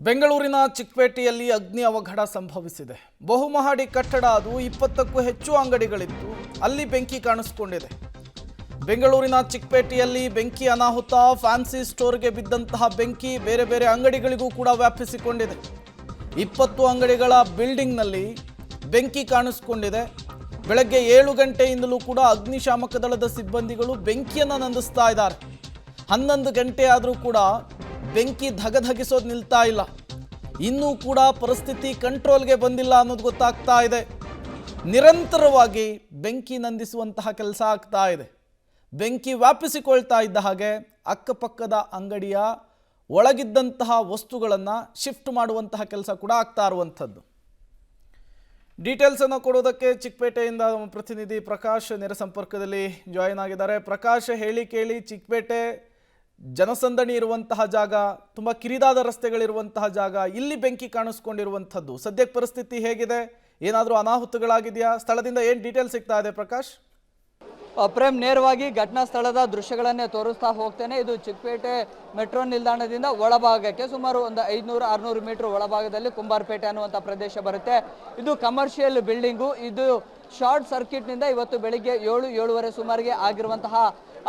ಬೆಂಗಳೂರಿನ ಚಿಕ್ಕಪೇಟೆಯಲ್ಲಿ ಅಗ್ನಿ ಅವಘಡ ಸಂಭವಿಸಿದೆ. ಬಹುಮಹಡಿ ಕಟ್ಟಡ ಅದು 20ಕ್ಕೂ ಹೆಚ್ಚು ಅಂಗಡಿಗಳಿತ್ತು. ಅಲ್ಲಿ ಬೆಂಕಿ ಕಾಣಿಸಿಕೊಂಡಿದೆ. ಬೆಂಗಳೂರಿನ ಚಿಕ್ಕಪೇಟೆಯಲ್ಲಿ ಬೆಂಕಿ ಅನಾಹುತ. ಫ್ಯಾನ್ಸಿ ಸ್ಟೋರ್ಗೆ ಬಿದ್ದಂತಹ ಬೆಂಕಿ ಬೇರೆ ಬೇರೆ ಅಂಗಡಿಗಳಿಗೂ ಕೂಡ ವ್ಯಾಪಿಸಿಕೊಂಡಿದೆ. 20 ಅಂಗಡಿಗಳ ಬಿಲ್ಡಿಂಗ್ನಲ್ಲಿ ಬೆಂಕಿ ಕಾಣಿಸಿಕೊಂಡಿದೆ. ಬೆಳಗ್ಗೆ 7 ಗಂಟೆಯಿಂದಲೂ ಕೂಡ ಅಗ್ನಿಶಾಮಕ ದಳದ ಸಿಬ್ಬಂದಿಗಳು ಬೆಂಕಿಯನ್ನು ನಂದಿಸ್ತಾ ಇದ್ದಾರೆ. 11 ಗಂಟೆ ಆದರೂ ಕೂಡ ಬೆಂಕಿ ಧಗಧಗಿಸೋದು ನಿಲ್ತಾ ಇಲ್ಲ. ಇನ್ನೂ ಕೂಡ ಪರಿಸ್ಥಿತಿ ಕಂಟ್ರೋಲ್ಗೆ ಬಂದಿಲ್ಲ ಅನ್ನೋದು ಗೊತ್ತಾಗ್ತಾ ಇದೆ. ನಿರಂತರವಾಗಿ ಬೆಂಕಿ ನಂದಿಸುವಂತಹ ಕೆಲಸ ಆಗ್ತಾ ಇದೆ. ಬೆಂಕಿ ವ್ಯಾಪಿಸಿಕೊಳ್ತಾ ಇದ್ದ ಹಾಗೆ ಅಕ್ಕಪಕ್ಕದ ಅಂಗಡಿಯ ಒಳಗಿದ್ದಂತಹ ವಸ್ತುಗಳನ್ನು ಶಿಫ್ಟ್ ಮಾಡುವಂತಹ ಕೆಲಸ ಕೂಡ ಆಗ್ತಾ ಇರುವಂಥದ್ದು. ಡೀಟೇಲ್ಸ್ ಅನ್ನು ಕೊಡೋದಕ್ಕೆ ಚಿಕ್ಕಪೇಟೆಯಿಂದ ಪ್ರತಿನಿಧಿ ಪ್ರಕಾಶ್ ನೇರ ಸಂಪರ್ಕದಲ್ಲಿ ಜಾಯಿನ್ ಆಗಿದ್ದಾರೆ. ಪ್ರಕಾಶ್, ಹೇಳಿ ಕೇಳಿ ಚಿಕ್ಕಪೇಟೆ ಜನಸಂದಣಿ ಇರುವಂತಹ ಜಾಗ, ತುಂಬ ಕಿರಿದಾದ ರಸ್ತೆಗಳಿರುವಂತಹ ಜಾಗ, ಇಲ್ಲಿ ಬೆಂಕಿ ಕಾಣಿಸ್ಕೊಂಡಿರುವಂಥದ್ದು. ಸದ್ಯಕ್ಕೆ ಪರಿಸ್ಥಿತಿ ಹೇಗಿದೆ? ಏನಾದರೂ ಅನಾಹುತಗಳಾಗಿದೆಯಾ? ಸ್ಥಳದಿಂದ ಏನು ಡೀಟೇಲ್ಸ್ ಸಿಗ್ತಾ ಇದೆ ಪ್ರಕಾಶ್? ಪ್ರೇಮ್, ನೇರವಾಗಿ ಘಟನಾ ಸ್ಥಳದ ದೃಶ್ಯಗಳನ್ನೇ ತೋರಿಸ್ತಾ ಹೋಗ್ತೇನೆ. ಇದು ಚಿಕ್ಕಪೇಟೆ ಮೆಟ್ರೋ ನಿಲ್ದಾಣದಿಂದ ಒಳಭಾಗಕ್ಕೆ ಸುಮಾರು ಒಂದು 500-600 ಮೀಟರ್ ಒಳಭಾಗದಲ್ಲಿ ಕುಂಬಾರಪೇಟೆ ಅನ್ನುವಂಥ ಪ್ರದೇಶ ಬರುತ್ತೆ. ಇದು ಕಮರ್ಷಿಯಲ್ ಬಿಲ್ಡಿಂಗು. ಇದು ಶಾರ್ಟ್ ಸರ್ಕ್ಯೂಟ್ನಿಂದ ಇವತ್ತು ಬೆಳಿಗ್ಗೆ 7-7:30 ಸುಮಾರಿಗೆ ಆಗಿರುವಂತಹ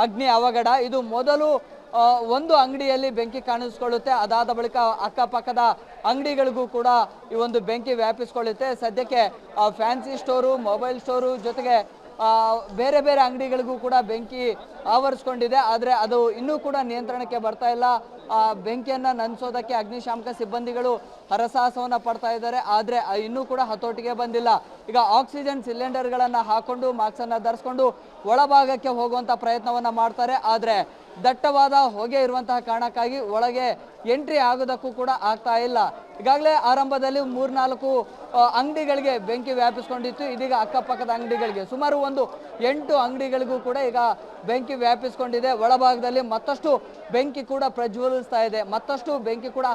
ಅಗ್ನಿ ಅವಘಡ. ಇದು ಮೊದಲು ಒಂದು ಅಂಗಡಿಯಲ್ಲಿ ಬೆಂಕಿ ಕಾಣಿಸ್ಕೊಳ್ಳುತ್ತೆ. ಅದಾದ ಬಳಿಕ ಅಕ್ಕಪಕ್ಕದ ಅಂಗಡಿಗಳಿಗೂ ಕೂಡ ಈ ಒಂದು ಬೆಂಕಿ ವ್ಯಾಪಿಸ್ಕೊಳ್ಳುತ್ತೆ. ಸದ್ಯಕ್ಕೆ ಫ್ಯಾನ್ಸಿ ಸ್ಟೋರು, ಮೊಬೈಲ್ ಸ್ಟೋರು ಜೊತೆಗೆ ಬೇರೆ ಬೇರೆ ಅಂಗಡಿಗಳಿಗೂ ಕೂಡ ಬೆಂಕಿ ಆವರಿಸ್ಕೊಂಡಿದೆ. ಆದರೆ ಅದು ಇನ್ನೂ ಕೂಡ ನಿಯಂತ್ರಣಕ್ಕೆ ಬರ್ತಾ ಇಲ್ಲ. ಬೆಂಕಿಯನ್ನು ನಂದಿಸೋದಕ್ಕೆ ಅಗ್ನಿಶಾಮಕ ಸಿಬ್ಬಂದಿಗಳು ಹರಸಾಹಸವನ್ನು ಪಡ್ತಾ ಇದ್ದಾರೆ. ಆದರೆ ಇನ್ನೂ ಕೂಡ ಹತೋಟಿಗೆ ಬಂದಿಲ್ಲ. ಈಗ ಆಕ್ಸಿಜನ್ ಸಿಲಿಂಡರ್ಗಳನ್ನು ಹಾಕೊಂಡು ಮಾಸ್ಕನ್ನು ಧರಿಸ್ಕೊಂಡು ಒಳಭಾಗಕ್ಕೆ ಹೋಗುವಂಥ ಪ್ರಯತ್ನವನ್ನು ಮಾಡ್ತಾರೆ. ಆದರೆ ದಟ್ಟವಾದ ಹೊಗೆ ಇರುವಂತಹ ಕಾರಣಕ್ಕಾಗಿ ಒಳಗೆ ಎಂಟ್ರಿ ಆಗೋದಕ್ಕೂ ಕೂಡ ಆಗ್ತಾ ಇಲ್ಲ. ಈಗಾಗಲೇ ಆರಂಭದಲ್ಲಿ 3-4 ಅಂಗಡಿಗಳಿಗೆ ಬೆಂಕಿ ವ್ಯಾಪಿಸ್ಕೊಂಡಿತ್ತು. ಇದೀಗ ಅಕ್ಕಪಕ್ಕದ ಅಂಗಡಿಗಳಿಗೆ ಸುಮಾರು ಒಂದು 8 ಅಂಗಡಿಗಳಿಗೂ ಕೂಡ ಈಗ ಬೆಂಕಿ ವ್ಯಾಪಿಸ್ಕೊಂಡಿದೆ. ಒಳಭಾಗದಲ್ಲಿ ಮತ್ತಷ್ಟು ಬೆಂಕಿ ಕೂಡ ಪ್ರಜ್ವಲಿಸ್ತಾ ಇದೆ. ಮತ್ತಷ್ಟು ಬೆಂಕಿ ಕೂಡ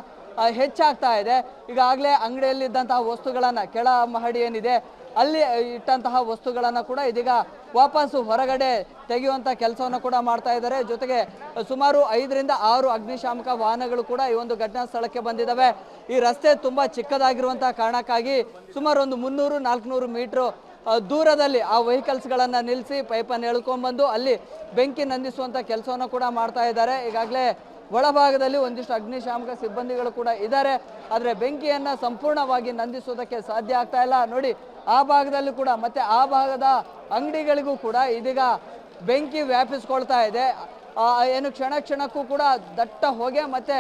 ಹೆಚ್ಚಾಗ್ತಾ ಇದೆ. ಈಗಾಗಲೇ ಅಂಗಡಿಯಲ್ಲಿದ್ದಂತಹ ವಸ್ತುಗಳನ್ನು, ಕೆಳ ಮಹಡಿ ಏನಿದೆ ಅಲ್ಲಿ ಇಟ್ಟಂತಹ ವಸ್ತುಗಳನ್ನು ಕೂಡ ಇದೀಗ ವಾಪಸ್ಸು ಹೊರಗಡೆ ತೆಗೆಯುವಂಥ ಕೆಲಸವನ್ನು ಕೂಡ ಮಾಡ್ತಾ ಇದ್ದಾರೆ. ಜೊತೆಗೆ ಸುಮಾರು 5-6 ಅಗ್ನಿಶಾಮಕ ವಾಹನಗಳು ಕೂಡ ಈ ಒಂದು ಘಟನಾ ಸ್ಥಳಕ್ಕೆ ಬಂದಿದ್ದಾವೆ. ಈ ರಸ್ತೆ ತುಂಬ ಚಿಕ್ಕದಾಗಿರುವಂತಹ ಕಾರಣಕ್ಕಾಗಿ ಸುಮಾರು ಒಂದು 300-400 ಮೀಟ್ರ್ ದೂರದಲ್ಲಿ ಆ ವೆಹಿಕಲ್ಸ್ಗಳನ್ನು ನಿಲ್ಲಿಸಿ ಪೈಪನ್ನು ಎಳ್ಕೊಂಡ್ಬಂದು ಅಲ್ಲಿ ಬೆಂಕಿ ನಂದಿಸುವಂಥ ಕೆಲಸವನ್ನು ಕೂಡ ಮಾಡ್ತಾ ಇದ್ದಾರೆ. ಈಗಾಗಲೇ ಒಳಭಾಗದಲ್ಲಿ ಒಂದಿಷ್ಟು ಅಗ್ನಿಶಾಮಕ ಸಿಬ್ಬಂದಿಗಳು ಕೂಡ ಇದ್ದಾರೆ. ಆದರೆ ಬೆಂಕಿಯನ್ನು ಸಂಪೂರ್ಣವಾಗಿ ನಂದಿಸೋದಕ್ಕೆ ಸಾಧ್ಯ ಆಗ್ತಾ ಇಲ್ಲ. ನೋಡಿ, ಆ ಭಾಗದಲ್ಲಿ ಕೂಡ ಮತ್ತೆ ಆ ಭಾಗದ ಅಂಗಡಿಗಳಿಗೂ ಕೂಡ ಇದೀಗ ಬೆಂಕಿ ವ್ಯಾಪಿಸ್ಕೊಳ್ತಾ ಇದೆ. ಏನು ಕ್ಷಣಕ್ಕೂ ಕೂಡ ದಟ್ಟ ಹೊಗೆ ಮತ್ತು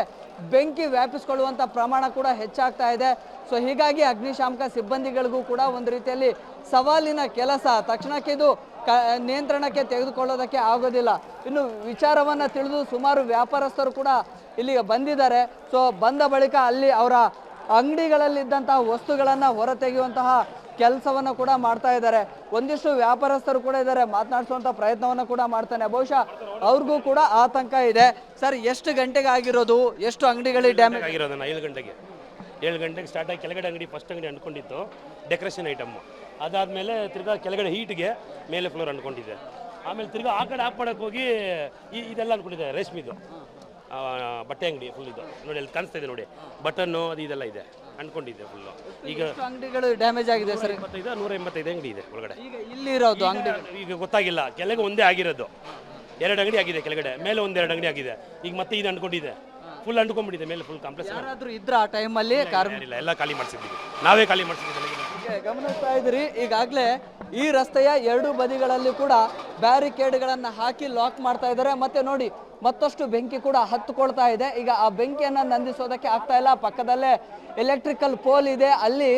ಬೆಂಕಿ ವ್ಯಾಪಿಸ್ಕೊಳ್ಳುವಂಥ ಪ್ರಮಾಣ ಕೂಡ ಹೆಚ್ಚಾಗ್ತಾ ಇದೆ. ಸೊ ಹೀಗಾಗಿ ಅಗ್ನಿಶಾಮಕ ಸಿಬ್ಬಂದಿಗಳಿಗೂ ಕೂಡ ಒಂದು ರೀತಿಯಲ್ಲಿ ಸವಾಲಿನ ಕೆಲಸ. ತಕ್ಷಣಕ್ಕೆ ಇದು ನಿಯಂತ್ರಣಕ್ಕೆ ತೆಗೆದುಕೊಳ್ಳೋದಕ್ಕೆ ಆಗೋದಿಲ್ಲ. ಇನ್ನು ವಿಚಾರವನ್ನು ತಿಳಿದು ಸುಮಾರು ವ್ಯಾಪಾರಸ್ಥರು ಕೂಡ ಇಲ್ಲಿಗೆ ಬಂದಿದ್ದಾರೆ. ಸೊ ಬಂದ ಬಳಿಕ ಅಲ್ಲಿ ಅವರ ಅಂಗಡಿಗಳಲ್ಲಿದ್ದಂತಹ ವಸ್ತುಗಳನ್ನು ಹೊರ ತೆಗೆಯುವಂತಹ ಕೆಲಸವನ್ನು ಕೂಡ ಮಾಡ್ತಾ ಇದ್ದಾರೆ. ಒಂದಿಷ್ಟು ವ್ಯಾಪಾರಸ್ಥರು ಕೂಡ ಇದ್ದಾರೆ, ಮಾತನಾಡಿಸುವಂಥ ಪ್ರಯತ್ನವನ್ನು ಕೂಡ ಮಾಡ್ತಾನೆ. ಬಹುಶಃ ಅವ್ರಿಗೂ ಕೂಡ ಆತಂಕ ಇದೆ. ಸರ್, ಎಷ್ಟು ಗಂಟೆಗೆ ಆಗಿರೋದು? ಎಷ್ಟು ಅಂಗಡಿಗಳಿಗೆ ಡ್ಯಾಮೇಜ್ ಆಗಿರೋದು? 7 ಗಂಟೆಗೆ ಸ್ಟಾರ್ಟ್ ಆಗಿ ಕೆಳಗಡೆ ಅಂಗಡಿ, ಫಸ್ಟ್ ಅಂಗಡಿ ಅಂದ್ಕೊಂಡಿತ್ತು ಡೆಕೋರೇಷನ್ ಐಟಮ್ಮು. ಅದಾದಮೇಲೆ ತಿರ್ಗಾ ಕೆಳಗಡೆ ಹೀಟ್ಗೆ ಮೇಲೆ ಫ್ಲೋರ್ ಅಂದ್ಕೊಂಡಿದ್ದೆ. ಆಮೇಲೆ ತಿರ್ಗಾ ಆ ಕಡೆ ಆಫ್ ಮಾಡೋಕ್ಕೆ ಹೋಗಿ ಇದೆಲ್ಲ ಅಂದ್ಕೊಂಡಿದ್ದೆ, ರೇಷ್ಮಿದು ಬಟ್ಟೆ ಅಂಗಡಿ ಫುಲ್ ಇದು ನೋಡಿ, ಅಲ್ಲಿ ಕಾಣಿಸ್ತಾ ಇದೆ ನೋಡಿ, ಬಟನ್ನು ಅದು ಇದೆಲ್ಲ ಇದೆ ಅಂದ್ಕೊಂಡಿದ್ದೆ ಫುಲ್ಲು. ಈಗ ಅಂಗಡಿಗಳು ಡ್ಯಾಮೇಜ್ ಆಗಿದೆ ಸರ್. 185 ಅಂಗಡಿ ಇದೆ ಒಳಗಡೆ. ಈಗ ಇಲ್ಲಿರೋದು ಅಂಗಡಿ ಈಗ ಗೊತ್ತಾಗಿಲ್ಲ. ಕೆಳಗೆ ಒಂದೇ ಆಗಿರೋದು, 2 ಅಂಗಡಿ ಆಗಿದೆ ಕೆಳಗಡೆ, ಮೇಲೆ 1-2 ಅಂಗಡಿ ಆಗಿದೆ. ಈಗ ಮತ್ತೆ ಇದು ಅಂದ್ಕೊಂಡಿದೆ, ಫುಲ್ ಅಂದ್ಕೊಂಡ್ಬಿಟ್ಟಿದೆ ಮೇಲೆ, ಫುಲ್ ಕಾಂಪ್ಲೆಕ್ಸ್. ಯಾರಾದರೂ ಇದ್ರ ಆ ಟೈಮಲ್ಲಿ ಇಲ್ಲ, ಎಲ್ಲ ಖಾಲಿ ಮಾಡಿಸಿದ್ದೀವಿ, ನಾವೇ ಖಾಲಿ ಮಾಡಿಸಿದ್ದೀವಿ. ಗಮನಿಸ್ತಾ ಇದ್ರಿ, ಈಗಾಗಲೇ ಈ ರಸ್ತೆಯ 2 ಬದಿಗಳಲ್ಲಿ ಕೂಡ ಬ್ಯಾರಿಕೇಡ್ಗಳನ್ನು ಹಾಕಿ ಲಾಕ್ ಮಾಡ್ತಾ ಇದ್ದಾರೆ. ಮತ್ತೆ ನೋಡಿ, ಮತ್ತಷ್ಟು ಬೆಂಕಿ ಕೂಡ ಹತ್ತುಕೊಳ್ತಾ ಇದೆ. ಈಗ ಆ ಬೆಂಕಿಯನ್ನು ನಂದಿಸೋದಕ್ಕೆ ಆಗ್ತಾ ಇಲ್ಲ. ಪಕ್ಕದಲ್ಲೇ ಎಲೆಕ್ಟ್ರಿಕಲ್ ಪೋಲ್ ಇದೆ, ಅಲ್ಲಿ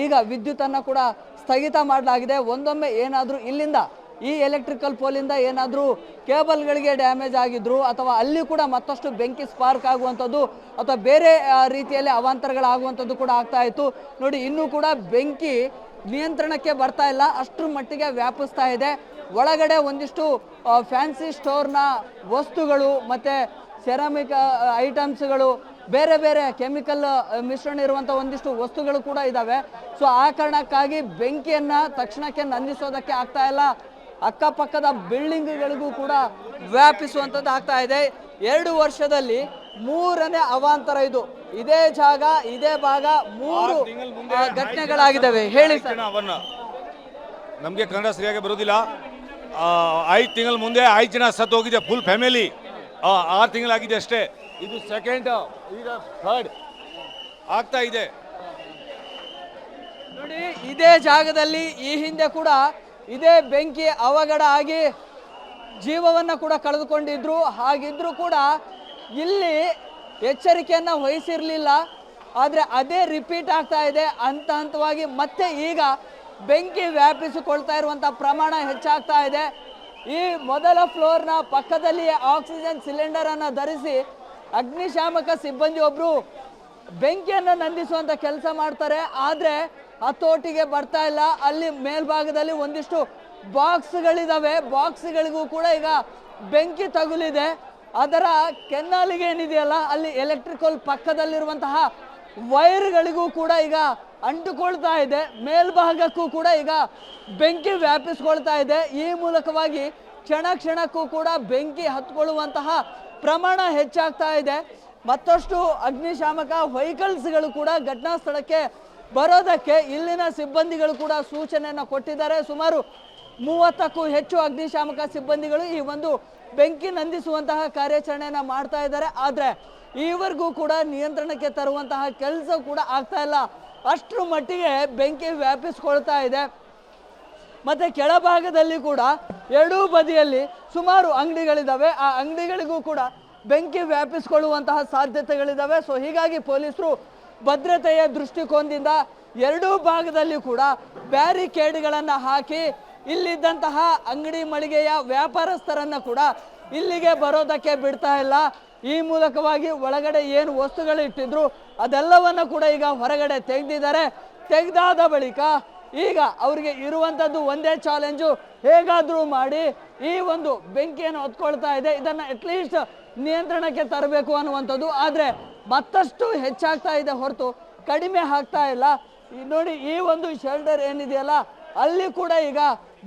ಈಗ ವಿದ್ಯುತ್ತನ್ನು ಕೂಡ ಸ್ಥಗಿತ ಮಾಡಲಾಗಿದೆ. ಒಂದೊಮ್ಮೆ ಏನಾದರೂ ಇಲ್ಲಿಂದ ಈ ಎಲೆಕ್ಟ್ರಿಕಲ್ ಪೋಲಿಂದ ಏನಾದರೂ ಕೇಬಲ್ಗಳಿಗೆ ಡ್ಯಾಮೇಜ್ ಆಗಿದ್ರು ಅಥವಾ ಅಲ್ಲಿ ಕೂಡ ಮತ್ತಷ್ಟು ಬೆಂಕಿ ಸ್ಪಾರ್ಕ್ ಆಗುವಂಥದ್ದು ಅಥವಾ ಬೇರೆ ರೀತಿಯಲ್ಲಿ ಅವಾಂತರಗಳಾಗುವಂಥದ್ದು ಕೂಡ ಆಗ್ತಾ ಇತ್ತು. ನೋಡಿ, ಇನ್ನೂ ಕೂಡ ಬೆಂಕಿ ನಿಯಂತ್ರಣಕ್ಕೆ ಬರ್ತಾ ಇಲ್ಲ, ಅಷ್ಟರ ಮಟ್ಟಿಗೆ ವ್ಯಾಪಿಸ್ತಾ ಇದೆ. ಒಳಗಡೆ ಒಂದಿಷ್ಟು ಫ್ಯಾನ್ಸಿ ಸ್ಟೋರ್ನ ವಸ್ತುಗಳು ಮತ್ತು ಸೆರಾಮಿಕ್ ಐಟಮ್ಸ್ಗಳು, ಬೇರೆ ಬೇರೆ ಕೆಮಿಕಲ್ ಮಿಶ್ರಣ ಇರುವಂಥ ಒಂದಿಷ್ಟು ವಸ್ತುಗಳು ಕೂಡ ಇದ್ದಾವೆ. ಸೊ ಆ ಕಾರಣಕ್ಕಾಗಿ ಬೆಂಕಿಯನ್ನು ತಕ್ಷಣಕ್ಕೆ ನಂದಿಸೋದಕ್ಕೆ ಆಗ್ತಾ ಇಲ್ಲ. ಅಕ್ಕಪಕ್ಕದ ಬಿಲ್ಡಿಂಗ್ಗಳಿಗೂ ಕೂಡ ವ್ಯಾಪಿಸುವಂಥದ್ದು ಆಗ್ತಾ ಇದೆ. 2 ವರ್ಷದಲ್ಲಿ 3ನೇ ಅವಾಂತರ ಇದು. ಇದೇ ಜಾಗ ಇದೇ ಭಾಗ 3 ಘಟನೆಗಳಾಗಿದ್ದಾವೆ. ಹೇಳಿ ಸರ್. ನಮಗೆ ಕನ್ನಡ ಸರಿಯಾಗಿ ಬರೋದಿಲ್ಲ. 5 ತಿಂಗಳ ಮುಂದೆ 5 ಜನ ಸತ್ತು ಹೋಗಿದೆ, ಫುಲ್ ಫ್ಯಾಮಿಲಿ. 6 ತಿಂಗಳಾಗಿದೆ ಅಷ್ಟೇ. ಇದು ಸೆಕೆಂಡ್, ಈಗ ಥರ್ಡ್ ಆಗ್ತಾ ಇದೆ. ನೋಡಿ, ಇದೇ ಜಾಗದಲ್ಲಿ ಈ ಹಿಂದೆ ಕೂಡ ಇದೇ ಬೆಂಕಿ ಅವಘಡ ಆಗಿ ಜೀವವನ್ನು ಕೂಡ ಕಳೆದುಕೊಂಡಿದ್ರು. ಹಾಗಿದ್ರೂ ಕೂಡ ಇಲ್ಲಿ ಎಚ್ಚರಿಕೆಯನ್ನು ವಹಿಸಿರಲಿಲ್ಲ. ಆದರೆ ಅದೇ ರಿಪೀಟ್ ಆಗ್ತಾ ಇದೆ. ಹಂತವಾಗಿ ಮತ್ತೆ ಈಗ ಬೆಂಕಿ ವ್ಯಾಪಿಸಿಕೊಳ್ತಾ ಇರುವಂಥ ಪ್ರಮಾಣ ಹೆಚ್ಚಾಗ್ತಾ ಇದೆ. ಈ ಮೊದಲ ಫ್ಲೋರ್ನ ಪಕ್ಕದಲ್ಲಿಯೇ ಆಕ್ಸಿಜನ್ ಸಿಲಿಂಡರನ್ನು ಧರಿಸಿ ಅಗ್ನಿಶಾಮಕ ಸಿಬ್ಬಂದಿ ಒಬ್ಬರು ಬೆಂಕಿಯನ್ನು ನಂದಿಸುವಂಥ ಕೆಲಸ ಮಾಡ್ತಾರೆ. ಆದರೆ ಹತೋಟಿಗೆ ಬರ್ತಾ ಇಲ್ಲ. ಅಲ್ಲಿ ಮೇಲ್ಭಾಗದಲ್ಲಿ ಒಂದಿಷ್ಟು ಬಾಕ್ಸ್ಗಳಿದಾವೆ. ಬಾಕ್ಸ್ಗಳಿಗೂ ಕೂಡ ಈಗ ಬೆಂಕಿ ತಗುಲಿದೆ. ಅದರ ಕೆನ್ನಾಲಿಗೆ ಏನಿದೆಯಲ್ಲ, ಅಲ್ಲಿ ಎಲೆಕ್ಟ್ರಿಕಲ್ ಪಕ್ಕದಲ್ಲಿರುವಂತಹ ವೈರ್ಗಳಿಗೂ ಕೂಡ ಈಗ ಅಂಟುಕೊಳ್ತಾ ಇದೆ. ಮೇಲ್ಭಾಗಕ್ಕೂ ಕೂಡ ಈಗ ಬೆಂಕಿ ವ್ಯಾಪಿಸ್ಕೊಳ್ತಾ ಇದೆ. ಈ ಮೂಲಕವಾಗಿ ಕ್ಷಣಕ್ಕೂ ಕೂಡ ಬೆಂಕಿ ಹತ್ಕೊಳ್ಳುವಂತಹ ಪ್ರಮಾಣ ಹೆಚ್ಚಾಗ್ತಾ ಇದೆ. ಮತ್ತಷ್ಟು ಅಗ್ನಿಶಾಮಕ ವೆಹಿಕಲ್ಸ್ಗಳು ಕೂಡ ಘಟನಾ ಸ್ಥಳಕ್ಕೆ ಬರೋದಕ್ಕೆ ಇಲ್ಲಿನ ಸಿಬ್ಬಂದಿಗಳು ಕೂಡ ಸೂಚನೆಯನ್ನು ಕೊಟ್ಟಿದ್ದಾರೆ. ಸುಮಾರು 30ಕ್ಕೂ ಹೆಚ್ಚು ಅಗ್ನಿಶಾಮಕ ಸಿಬ್ಬಂದಿಗಳು ಈ ಒಂದು ಬೆಂಕಿ ನಂದಿಸುವಂತಹ ಕಾರ್ಯಾಚರಣೆಯನ್ನು ಮಾಡ್ತಾ ಇದ್ದಾರೆ. ಆದರೆ ಈವರೆಗೂ ಕೂಡ ನಿಯಂತ್ರಣಕ್ಕೆ ತರುವಂತಹ ಕೆಲಸ ಕೂಡ ಆಗ್ತಾ ಇಲ್ಲ. ಅಷ್ಟರ ಮಟ್ಟಿಗೆ ಬೆಂಕಿ ವ್ಯಾಪಿಸ್ಕೊಳ್ತಾ ಇದೆ. ಮತ್ತು ಕೆಳಭಾಗದಲ್ಲಿ ಕೂಡ ಎರಡೂ ಬದಿಯಲ್ಲಿ ಸುಮಾರು ಅಂಗಡಿಗಳಿದ್ದಾವೆ. ಆ ಅಂಗಡಿಗಳಿಗೂ ಕೂಡ ಬೆಂಕಿ ವ್ಯಾಪಿಸ್ಕೊಳ್ಳುವಂತಹ ಸಾಧ್ಯತೆಗಳಿದ್ದಾವೆ. ಸೊ ಹೀಗಾಗಿ ಪೊಲೀಸರು ಭದ್ರತೆಯ ದೃಷ್ಟಿಕೋನದಿಂದ ಎರಡೂ ಭಾಗದಲ್ಲಿ ಕೂಡ ಬ್ಯಾರಿಕೇಡ್ಗಳನ್ನು ಹಾಕಿ ಇಲ್ಲಿದ್ದಂತಹ ಅಂಗಡಿ ಮಳಿಗೆಯ ವ್ಯಾಪಾರಸ್ಥರನ್ನು ಕೂಡ ಇಲ್ಲಿಗೆ ಬರೋದಕ್ಕೆ ಬಿಡ್ತಾ ಇಲ್ಲ. ಈ ಮೂಲಕವಾಗಿ ಒಳಗಡೆ ಏನು ವಸ್ತುಗಳು ಇಟ್ಟಿದ್ರು ಅದೆಲ್ಲವನ್ನು ಕೂಡ ಈಗ ಹೊರಗಡೆ ತೆಗೆದಿದ್ದಾರೆ. ತೆಗೆದಾದ ಬಳಿಕ ಈಗ ಅವರಿಗೆ ಇರುವಂಥದ್ದು ಒಂದೇ ಚಾಲೆಂಜು, ಹೇಗಾದರೂ ಮಾಡಿ ಈ ಒಂದು ಬೆಂಕಿಯನ್ನು ಹೊತ್ಕೊಳ್ತಾ ಇದೆ, ಇದನ್ನು ಅಟ್ಲೀಸ್ಟ್ ನಿಯಂತ್ರಣಕ್ಕೆ ತರಬೇಕು ಅನ್ನುವಂಥದ್ದು. ಆದರೆ ಮತ್ತಷ್ಟು ಹೆಚ್ಚಾಗ್ತಾ ಇದೆ ಹೊರತು ಕಡಿಮೆ ಆಗ್ತಾ ಇಲ್ಲ. ನೋಡಿ, ಈ ಒಂದು ಶೆಲ್ಟರ್ ಏನಿದೆಯಲ್ಲ ಅಲ್ಲಿ ಕೂಡ ಈಗ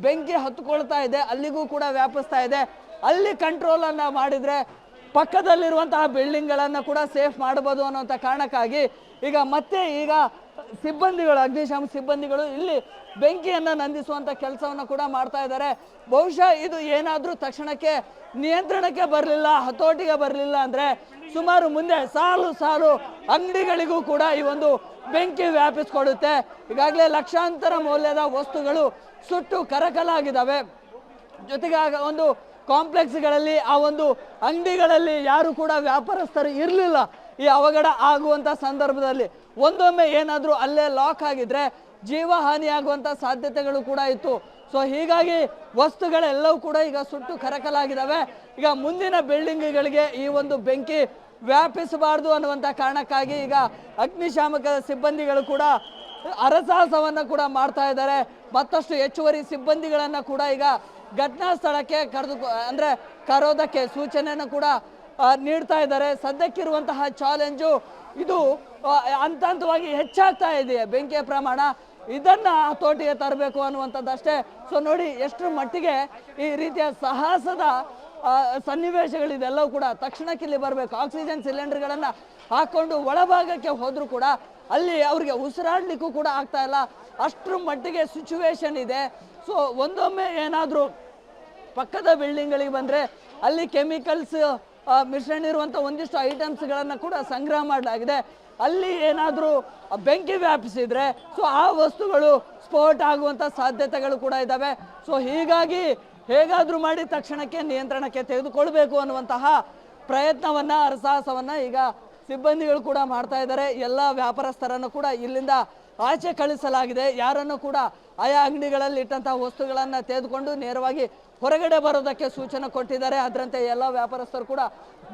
ಬೆಂಕಿ ಹತ್ಕೊಳ್ತಾ ಇದೆ, ಅಲ್ಲಿಗೂ ಕೂಡ ವ್ಯಾಪಿಸ್ತಾ ಇದೆ. ಅಲ್ಲಿ ಕಂಟ್ರೋಲನ್ನು ಮಾಡಿದರೆ ಪಕ್ಕದಲ್ಲಿರುವಂತಹ ಬಿಲ್ಡಿಂಗ್ಗಳನ್ನು ಕೂಡ ಸೇಫ್ ಮಾಡ್ಬೋದು ಅನ್ನೋಂಥ ಕಾರಣಕ್ಕಾಗಿ ಈಗ ಸಿಬ್ಬಂದಿಗಳು, ಅಗ್ನಿಶಾಮಕ ಸಿಬ್ಬಂದಿಗಳು ಇಲ್ಲಿ ಬೆಂಕಿಯನ್ನು ನಂದಿಸುವಂಥ ಕೆಲಸವನ್ನು ಕೂಡ ಮಾಡ್ತಾ ಇದ್ದಾರೆ. ಬಹುಶಃ ಇದು ಏನಾದರೂ ತಕ್ಷಣಕ್ಕೆ ನಿಯಂತ್ರಣಕ್ಕೆ ಬರಲಿಲ್ಲ, ಹತೋಟಿಗೆ ಬರಲಿಲ್ಲ ಅಂದರೆ ಸುಮಾರು ಮುಂದೆ ಸಾಲು ಅಂಗಡಿಗಳಿಗೂ ಕೂಡ ಈ ಒಂದು ಬೆಂಕಿ ವ್ಯಾಪಿಸ್ಕೊಡುತ್ತೆ. ಈಗಾಗಲೇ ಲಕ್ಷಾಂತರ ಮೌಲ್ಯದ ವಸ್ತುಗಳು ಸುಟ್ಟು ಕರಕಲಾಗಿದ್ದಾವೆ. ಜೊತೆಗೆ ಒಂದು ಕಾಂಪ್ಲೆಕ್ಸ್ಗಳಲ್ಲಿ, ಆ ಒಂದು ಅಂಗಡಿಗಳಲ್ಲಿ ಯಾರು ಕೂಡ ವ್ಯಾಪಾರಸ್ಥರು ಇರಲಿಲ್ಲ ಈ ಅವಘಡ ಆಗುವಂಥ ಸಂದರ್ಭದಲ್ಲಿ. ಒಂದೊಮ್ಮೆ ಏನಾದರೂ ಅಲ್ಲೇ ಲಾಕ್ ಆಗಿದ್ರೆ ಜೀವ ಹಾನಿಯಾಗುವಂಥ ಸಾಧ್ಯತೆಗಳು ಕೂಡ ಇತ್ತು. ಸೊ ಹೀಗಾಗಿ ವಸ್ತುಗಳೆಲ್ಲವೂ ಕೂಡ ಈಗ ಸುಟ್ಟು ಕರಕಲಾಗಿದ್ದಾವೆ. ಈಗ ಮುಂದಿನ ಬಿಲ್ಡಿಂಗ್ಗಳಿಗೆ ಈ ಒಂದು ಬೆಂಕಿ ವ್ಯಾಪಿಸಬಾರ್ದು ಅನ್ನುವಂಥ ಕಾರಣಕ್ಕಾಗಿ ಈಗ ಅಗ್ನಿಶಾಮಕ ಸಿಬ್ಬಂದಿಗಳು ಕೂಡ ಹರಸಾಹಸವನ್ನು ಕೂಡ ಮಾಡ್ತಾ ಇದ್ದಾರೆ. ಮತ್ತಷ್ಟು ಹೆಚ್ಚುವರಿ ಸಿಬ್ಬಂದಿಗಳನ್ನು ಕೂಡ ಈಗ ಘಟನಾ ಸ್ಥಳಕ್ಕೆ ಕರೋದಕ್ಕೆ ಸೂಚನೆಯನ್ನು ಕೂಡ ನೀಡ್ತಾ ಇದ್ದಾರೆ. ಸದ್ಯಕ್ಕಿರುವಂತಹ ಚಾಲೆಂಜು ಇದು ಹಂತವಾಗಿ ಹೆಚ್ಚಾಗ್ತಾ ಇದೆ ಬೆಂಕಿಯ ಪ್ರಮಾಣ. ಇದನ್ನು ಹತೋಟಿಗೆ ತರಬೇಕು ಅನ್ನುವಂಥದ್ದಷ್ಟೇ. ಸೊ ನೋಡಿ ಎಷ್ಟರ ಮಟ್ಟಿಗೆ ಈ ರೀತಿಯ ಸಾಹಸದ ಸನ್ನಿವೇಶಗಳಿದೆಲ್ಲವೂ ಕೂಡ ತಕ್ಷಣಕ್ಕೆ ಇಲ್ಲಿ ಬರಬೇಕು. ಆಕ್ಸಿಜನ್ ಸಿಲಿಂಡರ್ಗಳನ್ನು ಹಾಕ್ಕೊಂಡು ಒಳಭಾಗಕ್ಕೆ ಹೋದರೂ ಕೂಡ ಅಲ್ಲಿ ಅವ್ರಿಗೆ ಉಸಿರಾಡಲಿಕ್ಕೂ ಕೂಡ ಆಗ್ತಾ ಇಲ್ಲ, ಅಷ್ಟರ ಮಟ್ಟಿಗೆ ಸಿಚುವೇಶನ್ ಇದೆ. ಸೊ ಒಂದೊಮ್ಮೆ ಏನಾದರೂ ಪಕ್ಕದ ಬಿಲ್ಡಿಂಗ್ಗಳಿಗೆ ಬಂದರೆ ಅಲ್ಲಿ ಕೆಮಿಕಲ್ಸ್ ಮಿಶ್ರಣ ಇರುವಂಥ ಒಂದಿಷ್ಟು ಐಟಮ್ಸ್ಗಳನ್ನು ಕೂಡ ಸಂಗ್ರಹ ಮಾಡಲಾಗಿದೆ. ಅಲ್ಲಿ ಏನಾದರೂ ಬೆಂಕಿ ವ್ಯಾಪಿಸಿದರೆ ಸೊ ಆ ವಸ್ತುಗಳು ಸ್ಫೋಟ ಆಗುವಂಥ ಸಾಧ್ಯತೆಗಳು ಕೂಡ ಇದ್ದಾವೆ. ಸೊ ಹೀಗಾಗಿ ಹೇಗಾದರೂ ಮಾಡಿ ತಕ್ಷಣಕ್ಕೆ ನಿಯಂತ್ರಣಕ್ಕೆ ತೆಗೆದುಕೊಳ್ಬೇಕು ಅನ್ನುವಂತಹ ಪ್ರಯತ್ನವನ್ನು, ಹರಸಾಹಸವನ್ನು ಈಗ ಸಿಬ್ಬಂದಿಗಳು ಕೂಡ ಮಾಡ್ತಾ ಇದ್ದಾರೆ. ಎಲ್ಲ ವ್ಯಾಪಾರಸ್ಥರನ್ನು ಕೂಡ ಇಲ್ಲಿಂದ ಆಚೆ ಕಳಿಸಲಾಗಿದೆ. ಯಾರನ್ನು ಕೂಡ ಆಯಾ ಅಂಗಡಿಗಳಲ್ಲಿ ಇಟ್ಟಂತಹ ವಸ್ತುಗಳನ್ನು ತೆಗೆದುಕೊಂಡು ನೇರವಾಗಿ ಹೊರಗಡೆ ಬರೋದಕ್ಕೆ ಸೂಚನೆ ಕೊಟ್ಟಿದ್ದಾರೆ. ಅದರಂತೆ ಎಲ್ಲ ವ್ಯಾಪಾರಸ್ಥರು ಕೂಡ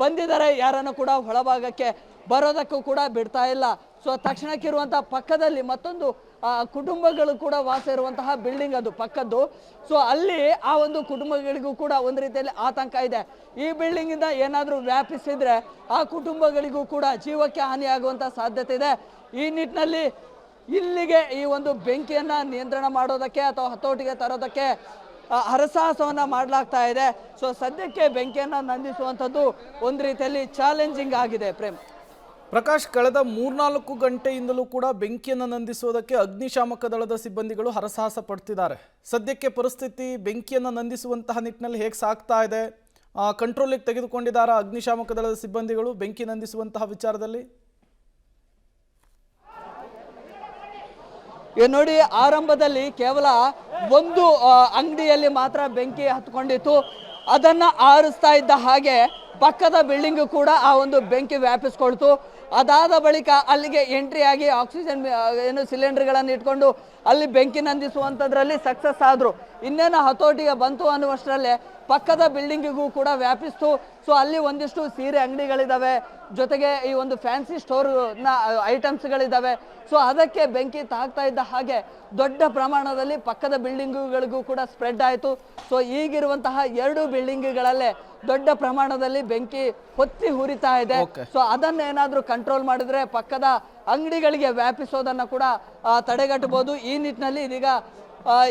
ಬಂದಿದ್ದಾರೆ. ಯಾರನ್ನು ಕೂಡ ಒಳಭಾಗಕ್ಕೆ ಬರೋದಕ್ಕೂ ಕೂಡ ಬಿಡ್ತಾ ಇಲ್ಲ. ಸೊ ತಕ್ಷಣಕ್ಕಿರುವಂಥ ಪಕ್ಕದಲ್ಲಿ ಮತ್ತೊಂದು ಕುಟುಂಬಗಳು ಕೂಡ ವಾಸ ಇರುವಂತಹ ಬಿಲ್ಡಿಂಗ್ ಅದು ಪಕ್ಕದ್ದು. ಸೊ ಅಲ್ಲಿ ಆ ಒಂದು ಕುಟುಂಬಗಳಿಗೂ ಕೂಡ ಒಂದು ರೀತಿಯಲ್ಲಿ ಆತಂಕ ಇದೆ. ಈ ಬಿಲ್ಡಿಂಗಿಂದ ಏನಾದರೂ ವ್ಯಾಪಿಸಿದರೆ ಆ ಕುಟುಂಬಗಳಿಗೂ ಕೂಡ ಜೀವಕ್ಕೆ ಹಾನಿಯಾಗುವಂಥ ಸಾಧ್ಯತೆ ಇದೆ. ಈ ನಿಟ್ಟಿನಲ್ಲಿ ಇಲ್ಲಿಗೆ ಈ ಒಂದು ಬೆಂಕಿಯನ್ನು ನಿಯಂತ್ರಣ ಮಾಡೋದಕ್ಕೆ ಅಥವಾ ಹತೋಟಿಗೆ ತರೋದಕ್ಕೆ ಹರಸಾಹಸವನ್ನು ಮಾಡಲಾಗ್ತಾ ಇದೆ. ಸೊ ಸದ್ಯಕ್ಕೆ ಬೆಂಕಿಯನ್ನು ನಂದಿಸುವಂಥದ್ದು ಒಂದು ರೀತಿಯಲ್ಲಿ ಚಾಲೆಂಜಿಂಗ್ ಆಗಿದೆ. ಪ್ರೇಮ್, ಪ್ರಕಾಶ್, ಕಳೆದ 3-4 ಗಂಟೆಯಿಂದಲೂ ಕೂಡ ಬೆಂಕಿಯನ್ನು ನಂದಿಸುವುದಕ್ಕೆ ಅಗ್ನಿಶಾಮಕ ದಳದ ಸಿಬ್ಬಂದಿಗಳು ಹರಸಾಹಸ ಪಡ್ತಿದ್ದಾರೆ. ಸದ್ಯಕ್ಕೆ ಪರಿಸ್ಥಿತಿ ಬೆಂಕಿಯನ್ನು ನಂದಿಸುವಂತಹ ನಿಟ್ಟಿನಲ್ಲಿ ಹೇಗೆ ಸಾಗ್ತಾ ಇದೆ? ಕಂಟ್ರೋಲಿಗೆ ತೆಗೆದುಕೊಂಡಿದ್ದಾರಾ ಅಗ್ನಿಶಾಮಕ ದಳದ ಸಿಬ್ಬಂದಿಗಳು ಬೆಂಕಿ ನಂದಿಸುವಂತಹ ವಿಚಾರದಲ್ಲಿ? ನೋಡಿ, ಆರಂಭದಲ್ಲಿ ಕೇವಲ ಒಂದು ಅಂಗಡಿಯಲ್ಲಿ ಮಾತ್ರ ಬೆಂಕಿ ಹತ್ಕೊಂಡಿತ್ತು. ಅದನ್ನ ಆರಿಸ್ತಾ ಇದ್ದ ಹಾಗೆ ಪಕ್ಕದ ಬಿಲ್ಡಿಂಗ್ ಕೂಡ ಆ ಒಂದು ಬೆಂಕಿ ವ್ಯಾಪಿಸ್ಕೊಳ್ತು. ಅದಾದ ಬಳಿಕ ಅಲ್ಲಿಗೆ ಎಂಟ್ರಿ ಆಗಿ ಆಕ್ಸಿಜನ್ ಸಿಲಿಂಡರ್ಗಳನ್ನು ಇಟ್ಕೊಂಡು ಅಲ್ಲಿ ಬೆಂಕಿ ನಂದಿಸುವಂಥದ್ರಲ್ಲಿ ಸಕ್ಸಸ್ ಆದ್ರು. ಇನ್ನೇನು ಹತೋಟಿಗೆ ಬಂತು ಅನ್ನುವಷ್ಟರಲ್ಲೇ ಪಕ್ಕದ ಬಿಲ್ಡಿಂಗಿಗೂ ಕೂಡ ವ್ಯಾಪಿಸ್ತು. ಸೊ ಅಲ್ಲಿ ಒಂದಿಷ್ಟು ಸೀರೆ ಅಂಗಡಿಗಳಿದ್ದಾವೆ, ಜೊತೆಗೆ ಈ ಒಂದು ಫ್ಯಾನ್ಸಿ ಸ್ಟೋರ್ನ ಐಟಮ್ಸ್ಗಳಿದ್ದಾವೆ. ಸೊ ಅದಕ್ಕೆ ಬೆಂಕಿ ತಾಗ್ತಾ ಇದ್ದ ಹಾಗೆ ದೊಡ್ಡ ಪ್ರಮಾಣದಲ್ಲಿ ಪಕ್ಕದ ಬಿಲ್ಡಿಂಗುಗಳಿಗೂ ಕೂಡ ಸ್ಪ್ರೆಡ್ ಆಯಿತು. ಸೊ ಈಗಿರುವಂತಹ 2 ಬಿಲ್ಡಿಂಗ್ಗಳಲ್ಲೇ ದೊಡ್ಡ ಪ್ರಮಾಣದಲ್ಲಿ ಬೆಂಕಿ ಹೊತ್ತಿ ಹುರಿತಾ ಇದೆ. ಸೊ ಅದನ್ನೇನಾದ್ರೂ ಕಂಟ್ರೋಲ್ ಮಾಡಿದ್ರೆ ಪಕ್ಕದ ಅಂಗಡಿಗಳಿಗೆ ವ್ಯಾಪಿಸೋದನ್ನ ಕೂಡ ತಡೆಗಟ್ಟಬಹುದು. ಈ ನಿಟ್ಟಿನಲ್ಲಿ ಇದೀಗ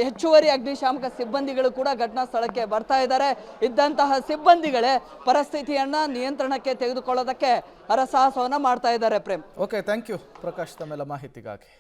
ಹೆಚ್ಚುವರಿ ಅಗ್ನಿಶಾಮಕ ಸಿಬ್ಬಂದಿಗಳು ಕೂಡ ಘಟನಾ ಸ್ಥಳಕ್ಕೆ ಬರ್ತಾ ಇದ್ದಾರೆ. ಇದ್ದಂತಹ ಸಿಬ್ಬಂದಿಗಳೇ ಪರಿಸ್ಥಿತಿಯನ್ನ ನಿಯಂತ್ರಣಕ್ಕೆ ತೆಗೆದುಕೊಳ್ಳೋದಕ್ಕೆ ಹರಸಾಹಸವನ್ನ ಮಾಡ್ತಾ ಇದ್ದಾರೆ. Prem. Okay, thank you Prakash ತಮ್ಮೆಲ್ಲ ಮಾಹಿತಿಗಾಗಿ.